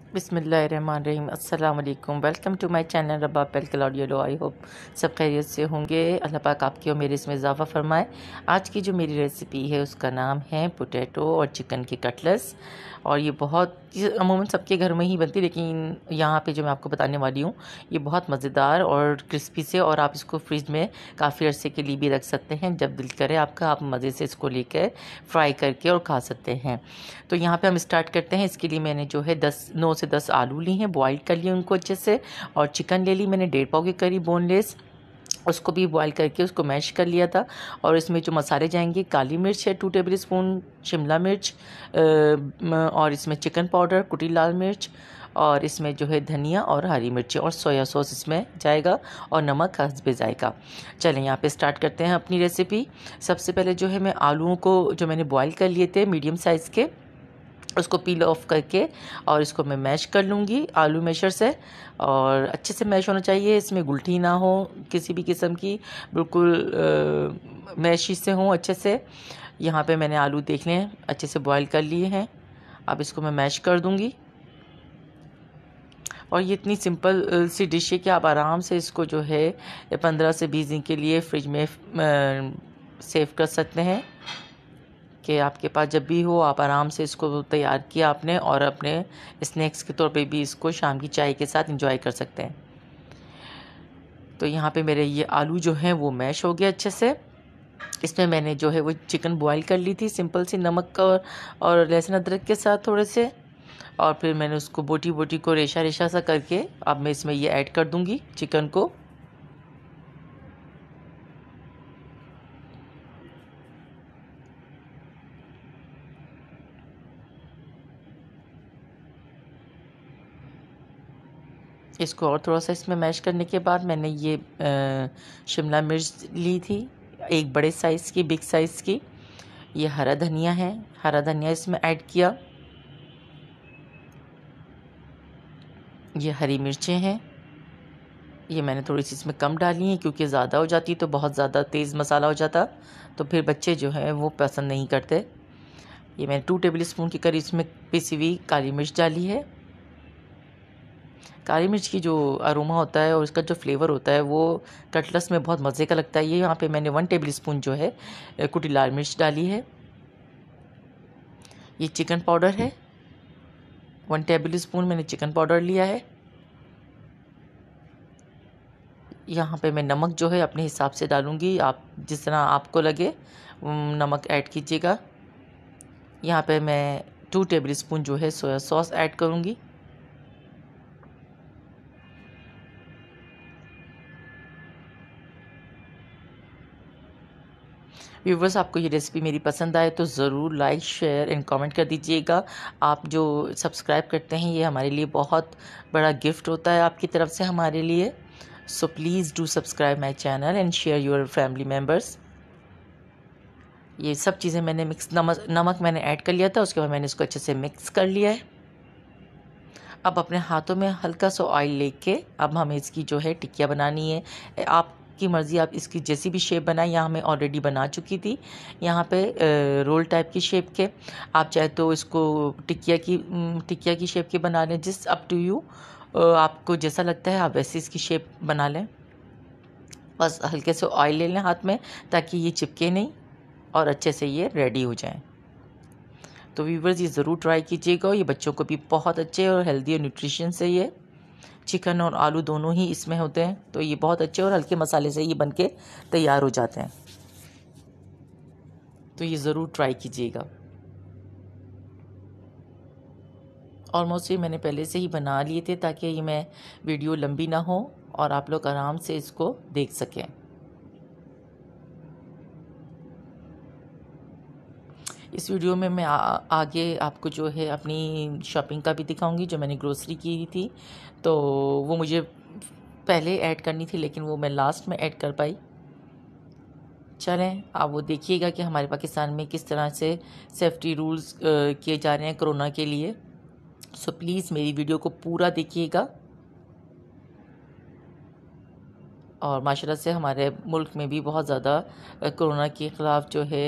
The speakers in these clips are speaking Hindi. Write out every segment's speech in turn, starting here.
बिस्मिल्लाहिर्रहमानिर्रहीम। अस्सलाम वालेकुम। Welcome to my channel Rabab पेल्कल ऑडियो। आई होप सब खैरियत से होंगे। अल्लाह पाक आपकी और मेरे इसमें इजाफ़ा फरमाए। आज की जो मेरी रेसिपी है उसका नाम है पोटैटो और चिकन के कटलेट्स। और ये बहुत अमूमन सबके घर में ही बनती है, लेकिन यहाँ पे जो मैं आपको बताने वाली हूँ ये बहुत मज़ेदार और क्रिस्पी से, और आप इसको फ्रिज में काफ़ी अरसे के लिए भी रख सकते हैं। जब दिल करे आपका आप मज़े से इसको लेकर फ्राई करके और खा सकते हैं। तो यहाँ पे हम स्टार्ट करते हैं। इसके लिए मैंने जो है 9 से 10 आलू ली हैं, बॉईल कर लिए उनको अच्छे से। और चिकन ले ली मैंने 1.5 पाव के करीब बोनलेस, उसको भी बॉईल करके उसको मैश कर लिया था। और इसमें जो मसाले जाएंगे, काली मिर्च है 2 टेबल स्पून, शिमला मिर्च, और इसमें चिकन पाउडर, कुटी लाल मिर्च, और इसमें जो है धनिया और हरी मिर्ची, और सोया सॉस इसमें जाएगा, और नमक हस्बे जाएगा। चलें यहाँ पे स्टार्ट करते हैं अपनी रेसिपी। सबसे पहले जो है मैं आलूओं को जो मैंने बॉईल कर लिए थे मीडियम साइज़ के, उसको पील ऑफ करके और इसको मैं मैश कर लूँगी आलू मैशर से। और अच्छे से मैश होना चाहिए, इसमें गुलठी ना हो किसी भी किस्म की, बिल्कुल मैशी से हो अच्छे से। यहाँ पे मैंने आलू देख लें अच्छे से बॉईल कर लिए हैं। अब इसको मैं मैश कर दूँगी। और ये इतनी सिंपल सी डिश है कि आप आराम से इसको जो है 15 से 20 दिन के लिए फ्रिज में सेव कर सकते हैं, कि आपके पास जब भी हो आप आराम से इसको तैयार किया आपने, और अपने स्नैक्स के तौर पे भी इसको शाम की चाय के साथ एंजॉय कर सकते हैं। तो यहाँ पे मेरे ये आलू जो हैं वो मैश हो गया अच्छे से। इसमें मैंने जो है वो चिकन बॉईल कर ली थी सिंपल सी नमक और लहसुन अदरक के साथ थोड़े से। और फिर मैंने उसको बोटी बोटी को रेशा रेशा सा करके अब मैं इसमें ये ऐड कर दूँगी चिकन को। इसको और थोड़ा सा इसमें मैश करने के बाद मैंने ये शिमला मिर्च ली थी, एक बड़े साइज़ की, बिग साइज़ की। ये हरा धनिया है, हरा धनिया इसमें ऐड किया। ये हरी मिर्चें हैं, ये मैंने थोड़ी सी इसमें कम डाली हैं क्योंकि ज़्यादा हो जाती तो बहुत ज़्यादा तेज़ मसाला हो जाता, तो फिर बच्चे जो हैं वो पसंद नहीं करते। ये मैंने 2 टेबल स्पून की करीब इसमें पिसी हुई काली मिर्च डाली है। काली मिर्च की जो अरोमा होता है और उसका जो फ्लेवर होता है वो कटलेट्स में बहुत मज़े का लगता है। ये यहाँ पे मैंने 1 टेबल स्पून जो है कुटी लाल मिर्च डाली है। ये चिकन पाउडर है, 1 टेबल स्पून मैंने चिकन पाउडर लिया है। यहाँ पे मैं नमक जो है अपने हिसाब से डालूँगी, आप जिस तरह आपको लगे नमक ऐड कीजिएगा। यहाँ पे मैं 2 टेबल स्पून जो है सोया सॉस ऐड करूँगी। व्यूवर्स, आपको ये रेसिपी मेरी पसंद आए तो ज़रूर लाइक शेयर एंड कमेंट कर दीजिएगा। आप जो सब्सक्राइब करते हैं ये हमारे लिए बहुत बड़ा गिफ्ट होता है आपकी तरफ से हमारे लिए। So please do subscribe my channel and share your family members. ये सब चीज़ें मैंने नमक मैंने ऐड कर लिया था, उसके बाद मैंने इसको अच्छे से मिक्स कर लिया है। अब अपने हाथों में हल्का सा ऑयल लेके अब हमें इसकी जो है टिक्कियाँ बनानी है। आपकी मर्ज़ी, आप इसकी जैसी भी शेप बनाएं। यहाँ मैं ऑलरेडी बना चुकी थी यहाँ पे रोल टाइप की शेप के। आप चाहे तो इसको टिक्किया की शेप के बना लें, जिस अप टू यू, आपको जैसा लगता है आप वैसे इसकी शेप बना लें। बस हल्के से ऑयल ले लें हाथ में ताकि ये चिपके नहीं और अच्छे से ये रेडी हो जाएं। तो व्यूवर्स, ये ज़रूर ट्राई कीजिएगा। ये बच्चों को भी बहुत अच्छे और हेल्दी और न्यूट्रिशन से, ये चिकन और आलू दोनों ही इसमें होते हैं, तो ये बहुत अच्छे और हल्के मसाले से ये बन के तैयार हो जाते हैं। तो ये ज़रूर ट्राई कीजिएगा। ऑलमोस्ट ये मैंने पहले से ही बना लिए थे ताकि ये मैं वीडियो लंबी ना हो और आप लोग आराम से इसको देख सकें। इस वीडियो में मैं आगे आपको जो है अपनी शॉपिंग का भी दिखाऊंगी, जो मैंने ग्रोसरी की थी। तो वो मुझे पहले ऐड करनी थी लेकिन वो मैं लास्ट में ऐड कर पाई। चलें, आप वो देखिएगा कि हमारे पाकिस्तान में किस तरह से सेफ्टी रूल्स किए जा रहे हैं कोरोना के लिए। सो प्लीज़ मेरी वीडियो को पूरा देखिएगा। और माशाल्लाह से हमारे मुल्क में भी बहुत ज़्यादा कोरोना के ख़िलाफ़ जो है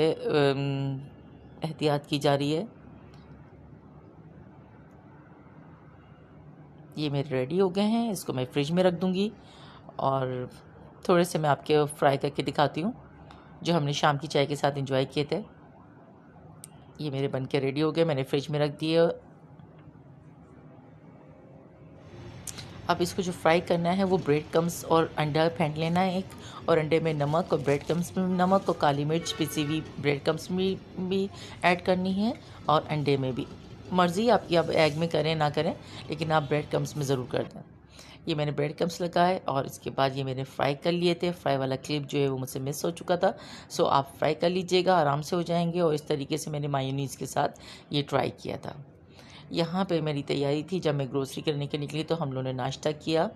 एहतियात की जा रही है। ये मेरे रेडी हो गए हैं, इसको मैं फ्रिज में रख दूँगी और थोड़े से मैं आपके फ्राई करके दिखाती हूँ जो हमने शाम की चाय के साथ एंजॉय किए थे। ये मेरे बन के रेडी हो गए, मैंने फ्रिज में रख दिए। अब इसको जो फ्राई करना है वो ब्रेड क्रम्स और अंडा फेंट लेना है एक, और अंडे में नमक और ब्रेड क्रम्स में नमक और काली मिर्च पिसी हुई ब्रेड क्रम्स में भी ऐड करनी है, और अंडे में भी। मर्ज़ी आपकी, आप एग में करें ना करें, लेकिन आप ब्रेड क्रम्स में ज़रूर कर दें। ये मैंने ब्रेड क्रम्स लगाए और इसके बाद ये मैंने फ्राई कर लिए थे। फ्राई वाला क्लिप जो है वो मुझसे मिस हो चुका था, सो आप फ्राई कर लीजिएगा, आराम से हो जाएंगे। और इस तरीके से मैंने मायोनीज़ के साथ ये ट्राई किया था। यहाँ पे मेरी तैयारी थी, जब मैं ग्रोसरी करने के निकली तो हम लोगों ने नाश्ता किया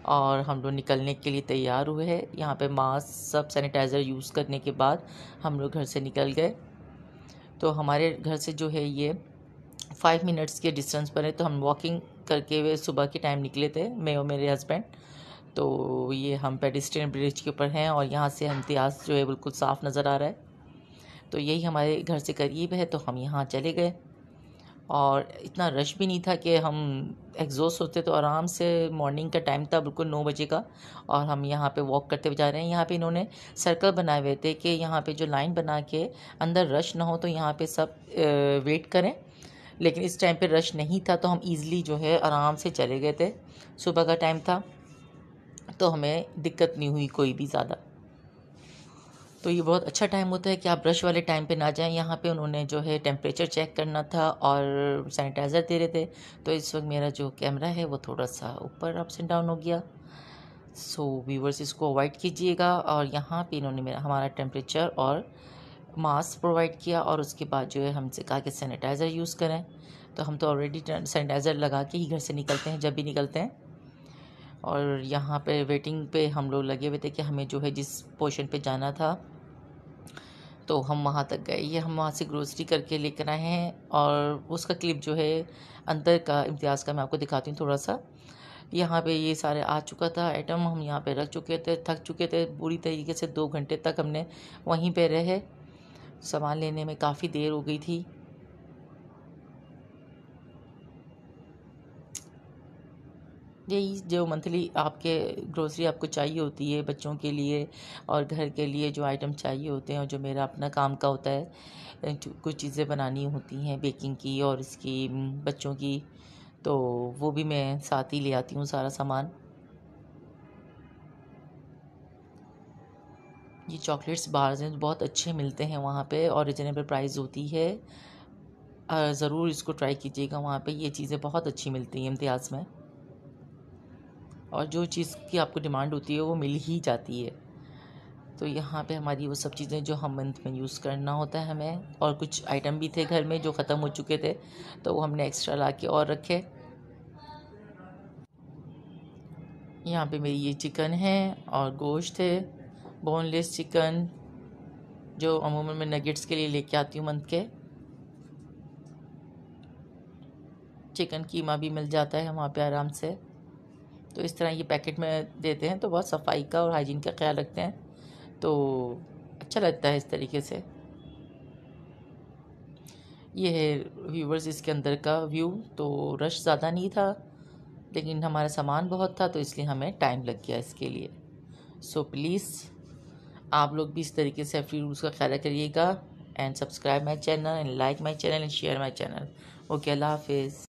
और हम लोग निकलने के लिए तैयार हुए हैं। यहाँ पे मास्क सब सैनिटाइज़र यूज़ करने के बाद हम लोग घर से निकल गए। तो हमारे घर से जो है ये 5 मिनट्स के डिस्टेंस पर है, तो हम वॉकिंग करके हुए सुबह के टाइम निकले थे, मैं और मेरे हस्बैंड। तो ये हम पेडेस्ट्रियन ब्रिज के ऊपर हैं और यहाँ से इम्तियाज़ जो है बिल्कुल साफ़ नज़र आ रहा है। तो यही हमारे घर से करीब है, तो हम यहाँ चले गए और इतना रश भी नहीं था कि हम एग्जॉस्ट होते। तो आराम से मॉर्निंग का टाइम था, बिल्कुल 9 बजे का, और हम यहाँ पे वॉक करते हुए जा रहे हैं। यहाँ पे इन्होंने सर्कल बनाए हुए थे कि यहाँ पे जो लाइन बना के अंदर रश ना हो, तो यहाँ पे सब वेट करें। लेकिन इस टाइम पे रश नहीं था, तो हम ईज़िली जो है आराम से चले गए थे। सुबह का टाइम था, तो हमें दिक्कत नहीं हुई कोई भी ज़्यादा। तो ये बहुत अच्छा टाइम होता है कि आप रश वाले टाइम पे ना जाएं। यहाँ पे उन्होंने जो है टेम्परेचर चेक करना था और सैनिटाइज़र दे रहे थे। तो इस वक्त मेरा जो कैमरा है वो थोड़ा सा ऊपर अप्स एंड डाउन हो गया, सो व्यूवर्स इसको अवॉइड कीजिएगा। और यहाँ पे इन्होंने हमारा टेम्परेचर और मास्क प्रोवाइड किया, और उसके बाद जो है हमसे कहा कि सैनिटाइज़र यूज़ करें। तो हम तो ऑलरेडी सैनिटाइज़र लगा के ही घर से निकलते हैं जब भी निकलते हैं। और यहाँ पे वेटिंग पे हम लोग लगे हुए थे कि हमें जो है जिस पोर्शन पे जाना था, तो हम वहाँ तक गए। ये हम वहाँ से ग्रोसरी करके लेकर आए हैं, और उसका क्लिप जो है अंदर का इम्तियाज़ का मैं आपको दिखाती हूँ थोड़ा सा। यहाँ पे ये सारे आ चुका था आइटम, हम यहाँ पे रख चुके थे, थक चुके थे पूरी तरीके से। 2 घंटे तक हमने वहीं पे रहे, सामान लेने में काफ़ी देर हो गई थी। यही जो मंथली आपके ग्रोसरी आपको चाहिए होती है बच्चों के लिए और घर के लिए, जो आइटम चाहिए होते हैं, और जो मेरा अपना काम का होता है, कुछ चीज़ें बनानी होती हैं बेकिंग की और इसकी बच्चों की, तो वो भी मैं साथ ही ले आती हूँ सारा सामान। ये चॉकलेट्स बार्स हैं, बहुत अच्छे मिलते हैं वहाँ पे और रिजनेबल प्राइस होती है। ज़रूर इसको ट्राई कीजिएगा, वहाँ पे ये चीज़ें बहुत अच्छी मिलती हैं इम्तियाज़ में, और जो चीज़ की आपको डिमांड होती है वो मिल ही जाती है। तो यहाँ पे हमारी वो सब चीज़ें जो हम मंथ में यूज़ करना होता है हमें, और कुछ आइटम भी थे घर में जो ख़त्म हो चुके थे, तो वो हमने एक्स्ट्रा ला के और रखे। यहाँ पे मेरी ये चिकन है और गोश्त है, बोनलेस चिकन, जो अमूमन मैं नगेट्स के लिए लेके आती हूँ मंथ के। चिकन कीमा भी मिल जाता है वहाँ पे आराम से। तो इस तरह ये पैकेट में देते हैं, तो बहुत सफाई का और हाइजीन का ख्याल रखते हैं, तो अच्छा लगता है इस तरीके से। ये है व्यूवर्स इसके अंदर का व्यू। तो रश ज़्यादा नहीं था, लेकिन हमारा सामान बहुत था, तो इसलिए हमें टाइम लग गया इसके लिए। सो प्लीज़ आप लोग भी इस तरीके से सेफ्टी रूल्स का ख्याल करिएगा, and subscribe my channel and like my channel and share my channel. Okay, अल्लाह हाफिज़।